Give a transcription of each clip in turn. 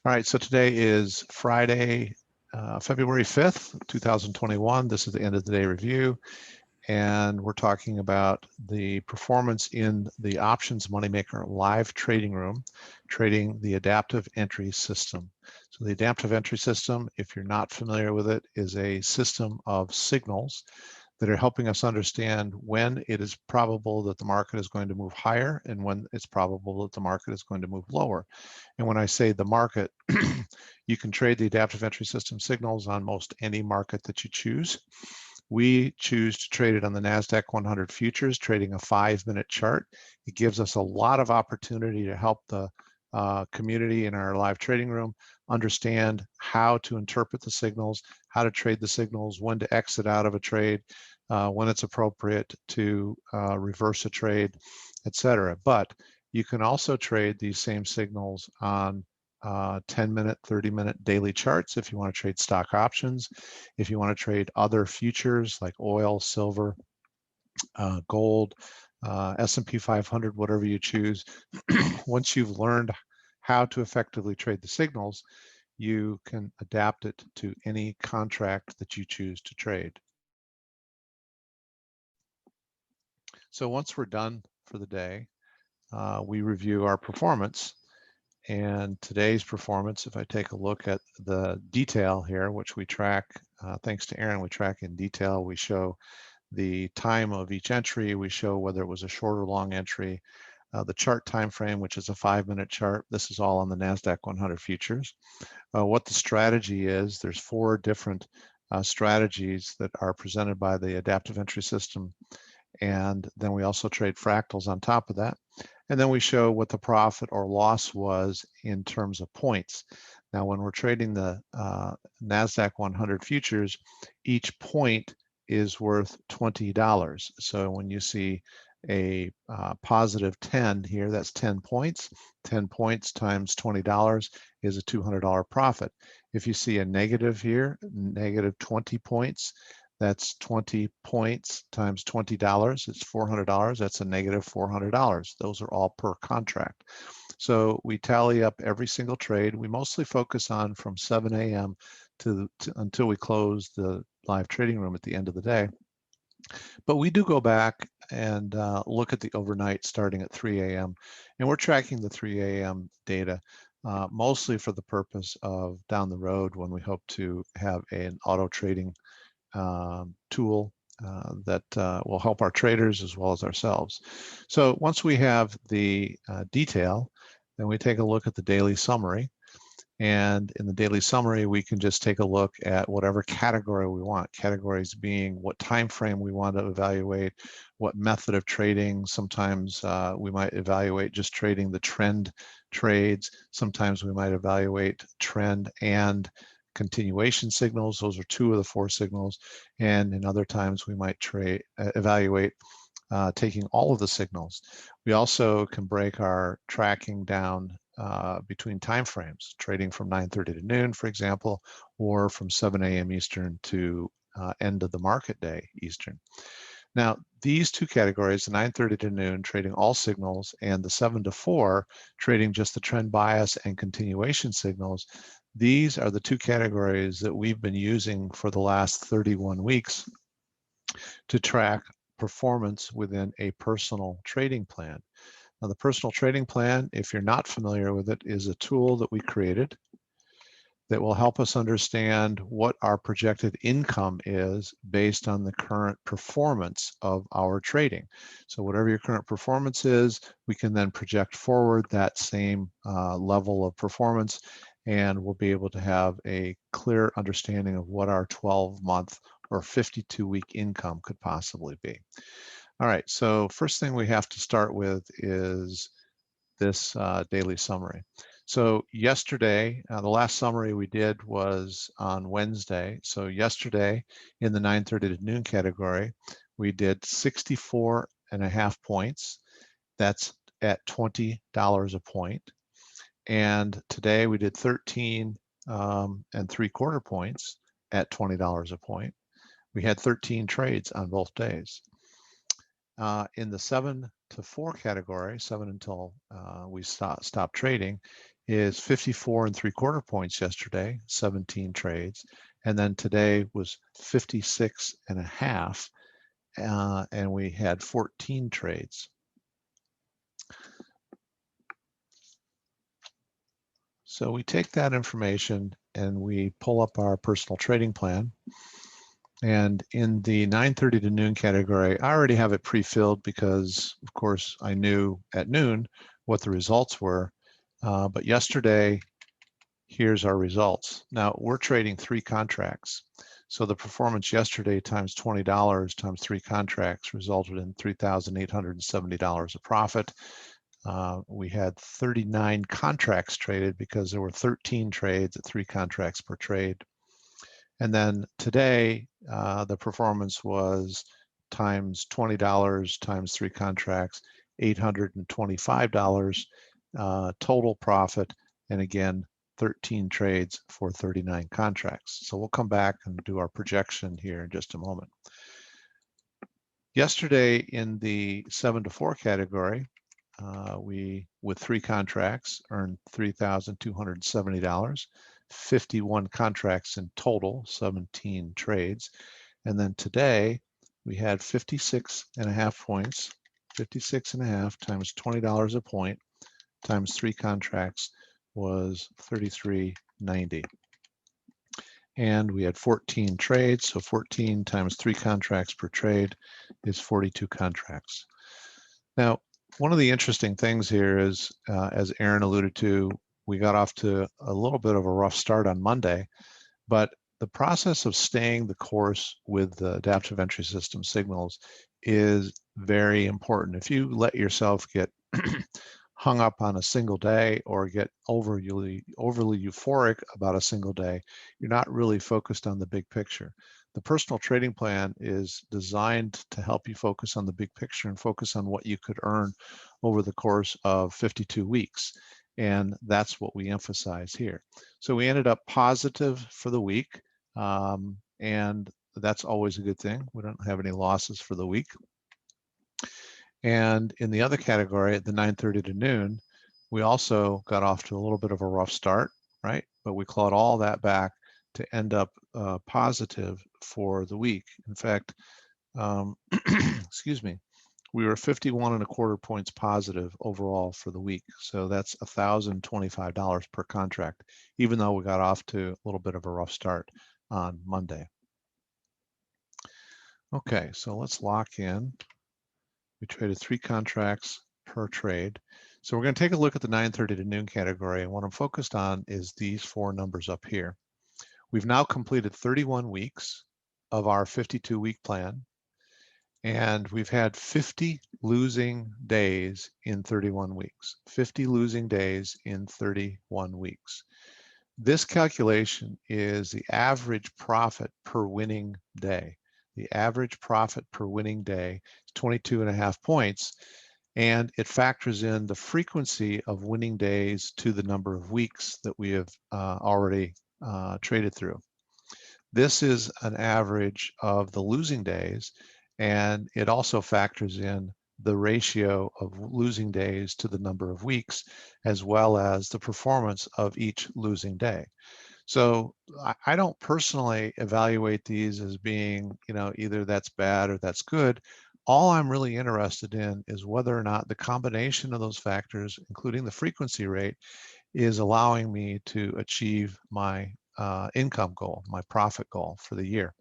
All right, so today is Friday, February 5th, 2021. This is the end of the day review, and we're talking about the performance in the Options Moneymaker live trading room, trading the adaptive entry system. So the adaptive entry system, if you're not familiar with it, is a system of signals that are helping us understand when it is probable that the market is going to move higher and when it's probable that the market is going to move lower. And when I say the market, you can trade the adaptive entry system signals on most any market that you choose. We choose to trade it on the NASDAQ 100 futures, trading a 5-minute chart. It gives us a lot of opportunity to help the community in our live trading room understand how to interpret the signals, how to trade the signals, when to exit out of a trade, when it's appropriate to reverse a trade, etc. But you can also trade these same signals on 10-minute, 30-minute daily charts if you want to trade stock options, if you want to trade other futures like oil, silver, gold, S&P 500, whatever you choose. Once you've learned how to effectively trade the signals, you can adapt it to any contract that you choose to trade. So once we're done for the day, we review our performance. And today's performance, if I take a look at the detail here, which we track, thanks to Aaron, we track in detail. We show the time of each entry. We show whether it was a short or long entry. The chart time frame, which is a 5-minute chart. This is all on the NASDAQ 100 futures. What the strategy is, there's 4 different strategies that are presented by the adaptive entry system. And then we also trade fractals on top of that. And then we show what the profit or loss was in terms of points. Now, when we're trading the NASDAQ 100 futures, each point is worth $20. So when you see a positive 10 here, that's 10 points. 10 points times $20 is a $200 profit. If you see a negative here, negative 20 points, that's 20 points times $20. It's $400. That's a negative $400. Those are all per contract. So we tally up every single trade. We mostly focus on from 7 a.m. until we close the live trading room at the end of the day. But we do go back and look at the overnight starting at 3 a.m. And we're tracking the 3 a.m. data mostly for the purpose of down the road when we hope to have an auto trading tool that will help our traders as well as ourselves. So once we have the detail, then we take a look at the daily summary. And in the daily summary, we can just take a look at whatever category we want. Categories being what time frame we want to evaluate, what method of trading. Sometimes we might evaluate just trading the trend trades. Sometimes we might evaluate trend and continuation signals. Those are 2 of the 4 signals. And in other times, we might evaluate taking all of the signals. We also can break our tracking down between time frames, trading from 9:30 to noon, for example, or from 7 a.m. Eastern to end of the market day Eastern. Now, these 2 categories, the 9:30 to noon, trading all signals, and the 7 to 4, trading just the trend bias and continuation signals, these are the 2 categories that we've been using for the last 31 weeks to track performance within a personal trading plan. Now, the personal trading plan, if you're not familiar with it, is a tool that we created that will help us understand what our projected income is based on the current performance of our trading. So whatever your current performance is, we can then project forward that same level of performance, and we'll be able to have a clear understanding of what our 12-month or 52-week income could possibly be. All right, so first thing we have to start with is this daily summary. So yesterday, the last summary we did was on Wednesday. So yesterday in the 9:30 to noon category, we did 64.5 points. That's at $20 a point. And today we did 13 and 3/4 points at $20 a point. We had 13 trades on both days. In the 7 to 4 category, 7 until we stop trading, is 54 3/4 points yesterday, 17 trades. And then today was 56.5, and we had 14 trades. So we take that information and we pull up our personal trading plan. And in the 9:30 to noon category, I already have it pre-filled because, of course, I knew at noon what the results were. But yesterday, here's our results. Now, we're trading 3 contracts. So the performance yesterday times $20 times 3 contracts resulted in $3,870 of profit. We had 39 contracts traded because there were 13 trades at 3 contracts per trade. And then today, the performance was times $20 times 3 contracts, $825 total profit. And again, 13 trades for 39 contracts. So we'll come back and do our projection here in just a moment. Yesterday in the 7 to 4 category, we, with 3 contracts, earned $3,270, 51 contracts in total, 17 trades. And then today we had 56.5 points, 56.5 times $20 a point times 3 contracts was $33.90. And we had 14 trades, so 14 times 3 contracts per trade is 42 contracts. Now, one of the interesting things here is, as Aaron alluded to, we got off to a little bit of a rough start on Monday, but the process of staying the course with the adaptive entry system signals is very important. If you let yourself get hung up on a single day or get overly euphoric about a single day, you're not really focused on the big picture. The personal trading plan is designed to help you focus on the big picture and focus on what you could earn over the course of 52 weeks. And that's what we emphasize here. So we ended up positive for the week, and that's always a good thing. We don't have any losses for the week. And in the other category, at the 9:30 to noon, we also got off to a little bit of a rough start, right? But we clawed all that back to end up positive for the week. In fact, excuse me, we were 51.25 points positive overall for the week. So that's $1,025 per contract, even though we got off to a little bit of a rough start on Monday. Okay, so let's lock in. We traded 3 contracts per trade. So we're going to take a look at the 9:30 to noon category. And what I'm focused on is these 4 numbers up here. We've now completed 31 weeks of our 52-week plan. And we've had 50 losing days in 31 weeks. 50 losing days in 31 weeks. This calculation is the average profit per winning day. The average profit per winning day is 22.5 points, and it factors in the frequency of winning days to the number of weeks that we have already traded through. This is an average of the losing days, and it also factors in the ratio of losing days to the number of weeks, as well as the performance of each losing day. So I don't personally evaluate these as being, either that's bad or that's good. All I'm really interested in is whether or not the combination of those factors, including the frequency rate, is allowing me to achieve my income goal, my profit goal for the year.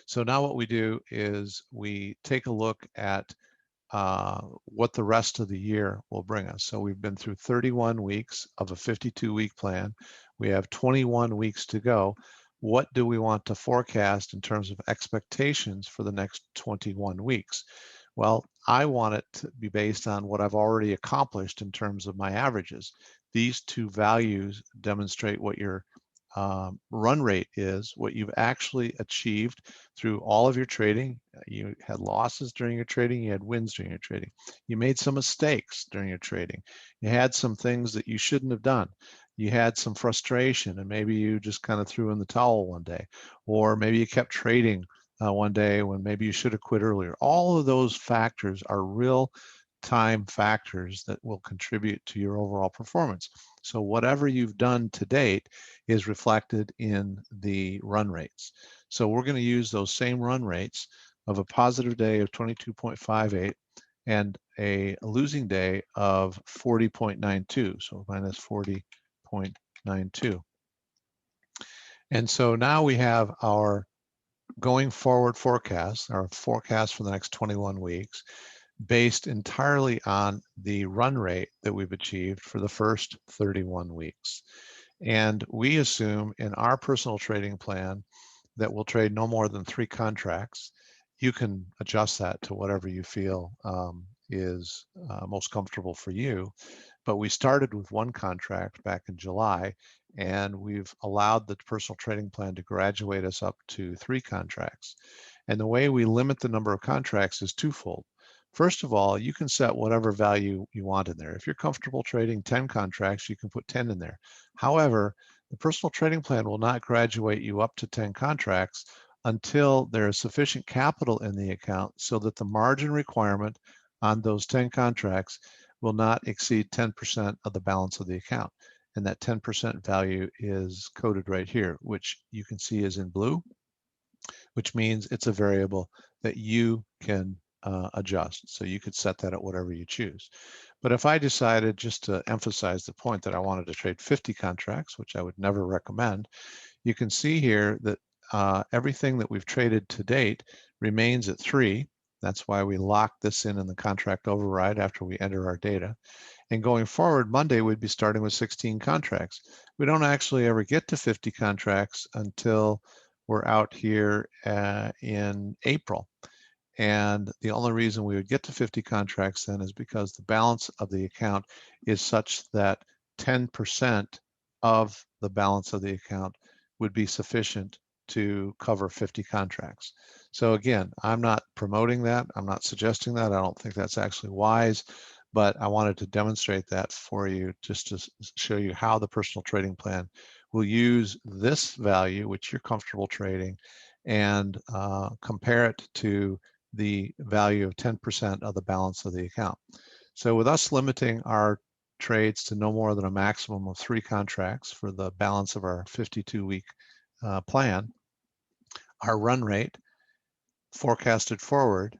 So now what we do is we take a look at what the rest of the year will bring us. So we've been through 31 weeks of a 52-week plan. We have 21 weeks to go. What do we want to forecast in terms of expectations for the next 21 weeks? Well, I want it to be based on what I've already accomplished in terms of my averages. These 2 values demonstrate what your run rate is, what you've actually achieved through all of your trading. You had losses during your trading, you had wins during your trading. You made some mistakes during your trading. You had some things that you shouldn't have done. You had some frustration, and maybe you just kind of threw in the towel one day, or maybe you kept trading one day when maybe you should have quit earlier. All of those factors are real time factors that will contribute to your overall performance. So whatever you've done to date is reflected in the run rates. So we're going to use those same run rates of a positive day of 22.58 and a losing day of 40.92, so minus 40.92. And so now we have our going forward forecast, our forecast for the next 21 weeks, based entirely on the run rate that we've achieved for the first 31 weeks. And we assume in our personal trading plan that we'll trade no more than 3 contracts. You can adjust that to whatever you feel is most comfortable for you. But we started with 1 contract back in July, and we've allowed the personal trading plan to graduate us up to 3 contracts. And the way we limit the number of contracts is twofold. First of all, you can set whatever value you want in there. If you're comfortable trading 10 contracts, you can put 10 in there. However, the personal trading plan will not graduate you up to 10 contracts until there is sufficient capital in the account so that the margin requirement on those 10 contracts will not exceed 10% of the balance of the account. And that 10% value is coded right here, which you can see is in blue, which means it's a variable that you can adjust. So you could set that at whatever you choose. But if I decided, just to emphasize the point, that I wanted to trade 50 contracts, which I would never recommend, you can see here that everything that we've traded to date remains at 3. That's why we locked this in the contract override after we enter our data. And going forward, Monday, we'd be starting with 16 contracts. We don't actually ever get to 50 contracts until we're out here in April. And the only reason we would get to 50 contracts then is because the balance of the account is such that 10% of the balance of the account would be sufficient to cover 50 contracts. So again, I'm not promoting that. I'm not suggesting that. I don't think that's actually wise, but I wanted to demonstrate that for you just to show you how the personal trading plan will use this value, which you're comfortable trading, and compare it to the value of 10% of the balance of the account. So with us limiting our trades to no more than a maximum of 3 contracts for the balance of our 52-week plan, our run rate forecasted forward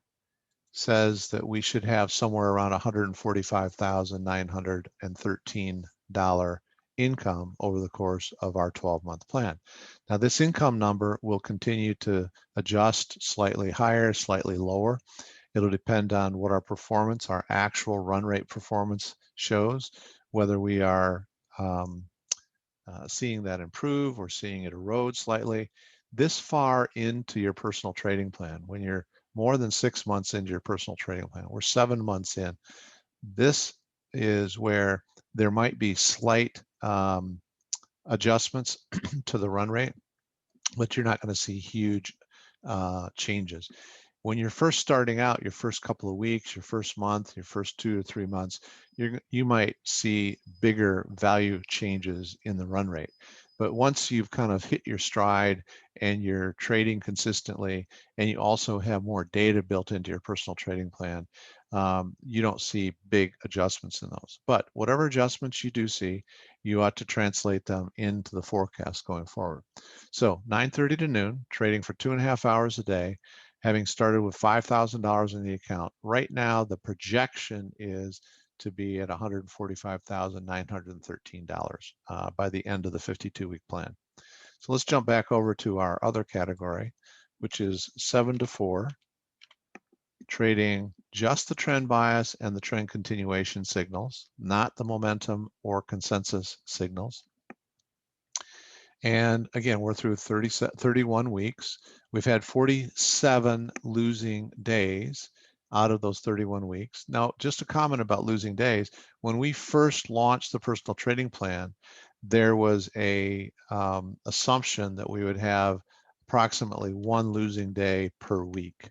says that we should have somewhere around $145,913 income over the course of our 12-month plan. Now, this income number will continue to adjust slightly higher, slightly lower. It'll depend on what our performance, our actual run rate performance shows, whether we are seeing that improve or seeing it erode slightly. This far into your personal trading plan, when you're more than 6 months into your personal trading plan, we're 7 months in, this is where there might be slight adjustments to the run rate, but you're not going to see huge changes. When you're first starting out, your first couple of weeks, your first month, your first 2 to 3 months, you might see bigger value changes in the run rate. But once you've kind of hit your stride and you're trading consistently, and you also have more data built into your personal trading plan, you don't see big adjustments in those. But whatever adjustments you do see, you ought to translate them into the forecast going forward. So 9:30 to noon, trading for 2.5 hours a day, having started with $5,000 in the account. Right now, the projection is to be at $145,913 by the end of the 52-week plan. So let's jump back over to our other category, which is 7 to 4, trading just the trend bias and the trend continuation signals, not the momentum or consensus signals. And again, we're through 31 weeks. We've had 47 losing days out of those 31 weeks. Now, just a comment about losing days. When we first launched the personal trading plan, there was a assumption that we would have approximately 1 losing day per week.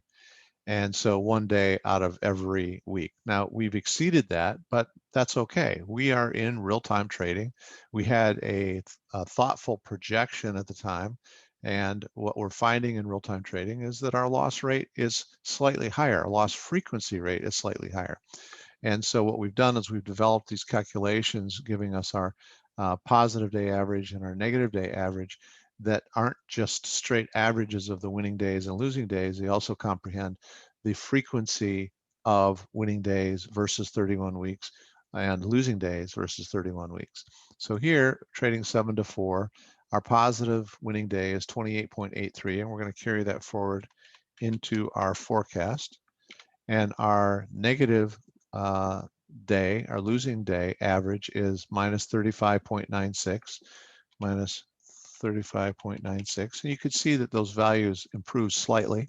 And so 1 day out of every week. Now, we've exceeded that, but that's okay. We are in real-time trading. We had a thoughtful projection at the time, and what we're finding in real-time trading is that our loss rate is slightly higher. Our loss frequency rate is slightly higher. And so what we've done is we've developed these calculations giving us our positive day average and our negative day average that aren't just straight averages of the winning days and losing days. They also comprehend the frequency of winning days versus 31 weeks and losing days versus 31 weeks. So here, trading 7 to 4, our positive winning day is 28.83, and we're going to carry that forward into our forecast. And our negative day, our losing day average is minus 35.96, minus 35.96. And you could see that those values improved slightly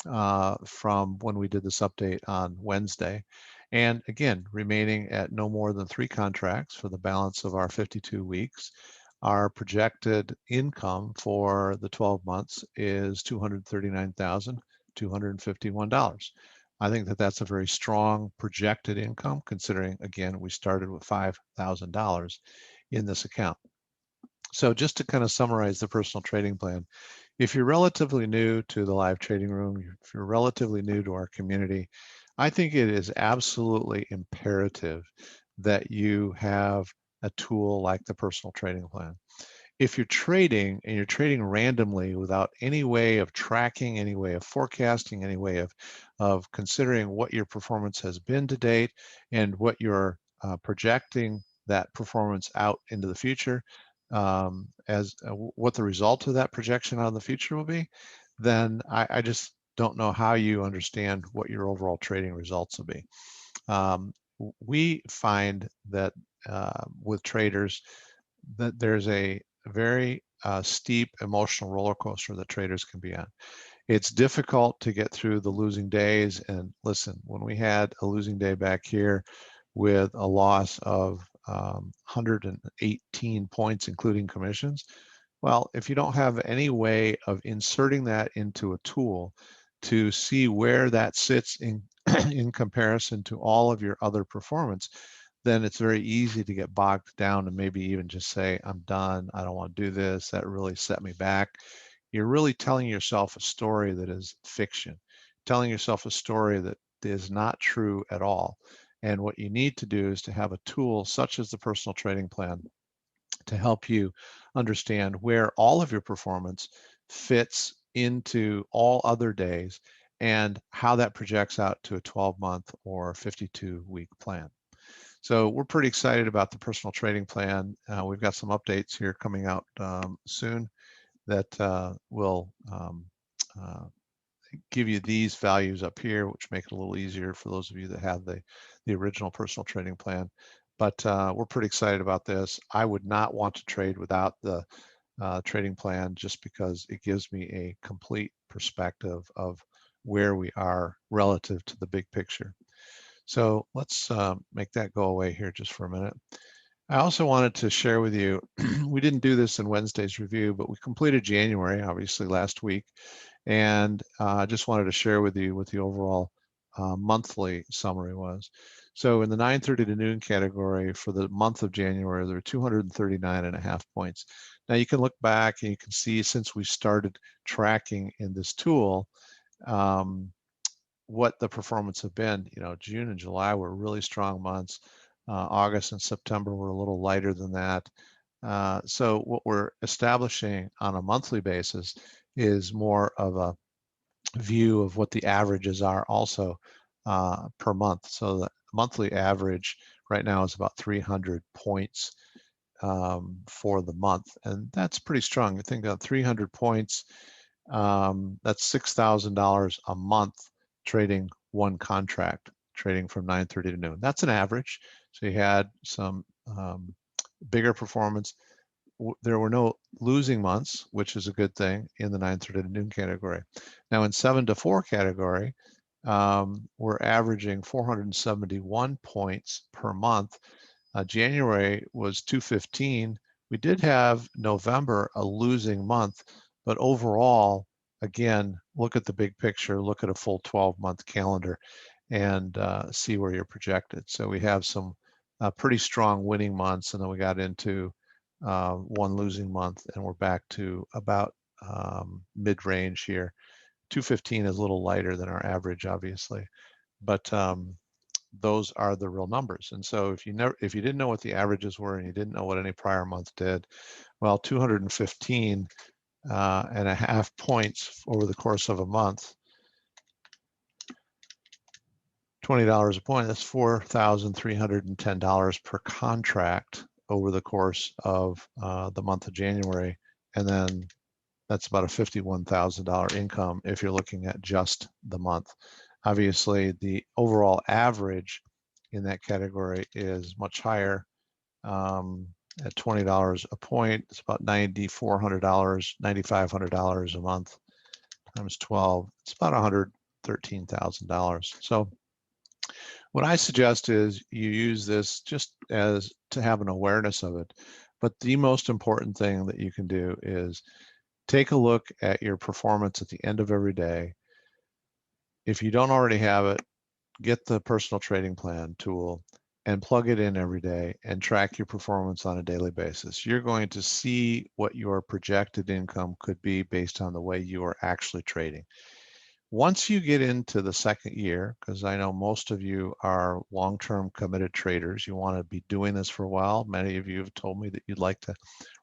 from when we did this update on Wednesday. And again, remaining at no more than 3 contracts for the balance of our 52 weeks. Our projected income for the 12 months is $239,251. I think that that's a very strong projected income, considering, again, we started with $5,000 in this account. So just to kind of summarize the personal trading plan, if you're relatively new to the live trading room, if you're relatively new to our community, I think it is absolutely imperative that you have a tool like the personal trading plan. If you're trading and you're trading randomly without any way of tracking, any way of forecasting, any way of considering what your performance has been to date and what you're projecting that performance out into the future, what the result of that projection out in the future will be, then I just don't know how you understand what your overall trading results will be. We find that with traders that there's a very steep emotional roller coaster that traders can be on. It's difficult to get through the losing days. And listen, when we had a losing day back here with a loss of 118 points, including commissions, well, if you don't have any way of inserting that into a tool to see where that sits in, in comparison to all of your other performance, then it's very easy to get bogged down and maybe even just say, I'm done, I don't want to do this, that really set me back. You're really telling yourself a story that is fiction, telling yourself a story that is not true at all. And what you need to do is to have a tool such as the personal trading plan to help you understand where all of your performance fits into all other days and how that projects out to a 12-month or 52-week plan. So we're pretty excited about the personal trading plan. We've got some updates here coming out soon that will give you these values up here, which make it a little easier for those of you that have the original personal trading plan. But we're pretty excited about this. I would not want to trade without the trading plan, just because it gives me a complete perspective of where we are relative to the big picture. So let's make that go away here just for a minute. I also wanted to share with you, we didn't do this in Wednesday's review, but we completed January, obviously last week, and I just wanted to share with you what the overall monthly summary was. So in the 9:30 to noon category for the month of January, there were 239.5 points. Now you can look back and you can see since we started tracking in this tool, what the performance have been. You know, June and July were really strong months. August and September were a little lighter than that. So what we're establishing on a monthly basis is more of a view of what the averages are also per month. So the monthly average right now is about 300 points for the month, and that's pretty strong. I think 300 points, that's $6,000 a month trading one contract, trading from 9:30 to noon. That's an average. So you had some bigger performance. There were no losing months, which is a good thing in the 9:30 to noon category. Now in 7 to 4 category, we're averaging 471 points per month. January was 215. We did have November a losing month, but overall, again, look at the big picture, look at a full 12-month calendar and see where you're projected. So we have some pretty strong winning months, and then we got into one losing month, and we're back to about mid-range here. 215 is a little lighter than our average, obviously, but those are the real numbers. And so if you didn't know what the averages were and you didn't know what any prior month did, well, 215 and a half points over the course of a month, $20 a point, that's $4,310 per contract over the course of the month of January. And then that's about a $51,000 income if you're looking at just the month. Obviously, the overall average in that category is much higher. At $20 a point, it's about $9,400, $9,500 a month times 12. It's about $113,000. So what I suggest is you use this just as to have an awareness of it. But the most important thing that you can do is take a look at your performance at the end of every day. If you don't already have it, get the personal trading plan tool and plug it in every day and track your performance on a daily basis. You're going to see what your projected income could be based on the way you are actually trading. Once you get into the second year, because I know most of you are long-term committed traders, you want to be doing this for a while. Many of you have told me that you'd like to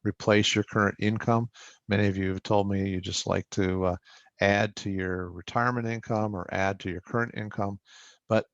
replace your current income. Many of you have told me you just like to add to your retirement income or add to your current income. But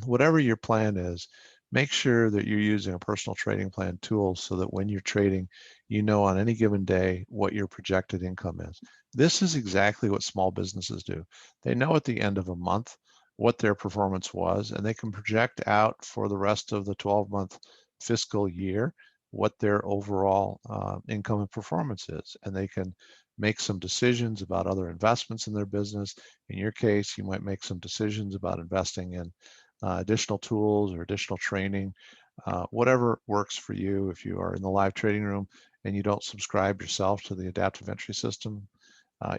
whatever your plan is, make sure that you're using a personal trading plan tool so that when you're trading, you know on any given day what your projected income is. This is exactly what small businesses do. They know at the end of a month what their performance was, and they can project out for the rest of the 12-month fiscal year what their overall income and performance is. And they can make some decisions about other investments in their business. In your case, you might make some decisions about investing in additional tools or additional training, whatever works for you. If you are in the live trading room and you don't subscribe yourself to the adaptive entry system,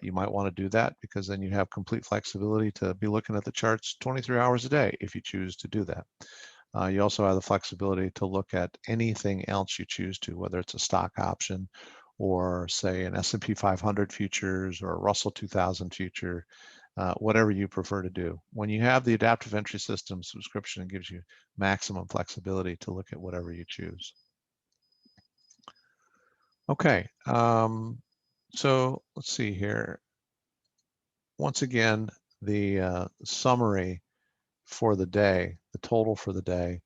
you might want to do that, because then you have complete flexibility to be looking at the charts 23 hours a day if you choose to do that. You also have the flexibility to look at anything else you choose to, whether it's a stock option or say an S&P 500 futures or a Russell 2000 future, whatever you prefer to do. When you have the adaptive entry system subscription, it gives you maximum flexibility to look at whatever you choose. Okay, so let's see here. Once again, the summary for the day, the total for the day,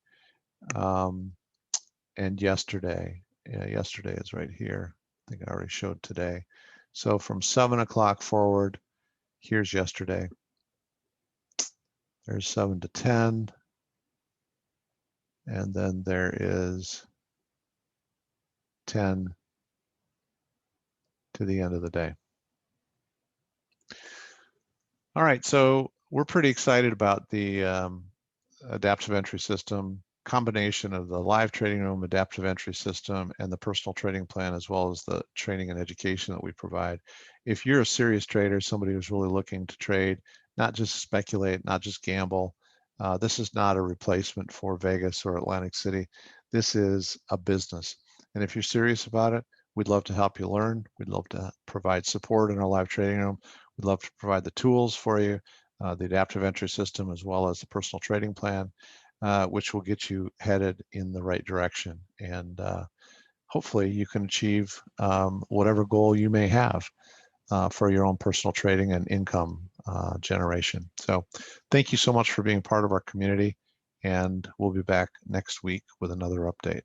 and yesterday. Yeah, yesterday is right here. I think I already showed today. So from 7 o'clock forward, here's yesterday. There's 7 to 10. And then there is 10 to the end of the day. All right, so we're pretty excited about the adaptive entry system, combination of the live trading room adaptive entry system and the personal trading plan, as well as the training and education that we provide. If you're a serious trader, somebody who's really looking to trade, not just speculate, not just gamble, this is not a replacement for Vegas or Atlantic City. This is a business. And if you're serious about it, we'd love to help you learn. We'd love to provide support in our live trading room. We'd love to provide the tools for you, the adaptive entry system, as well as the personal trading plan, which will get you headed in the right direction. And hopefully you can achieve whatever goal you may have for your own personal trading and income generation. So thank you so much for being part of our community, and we'll be back next week with another update.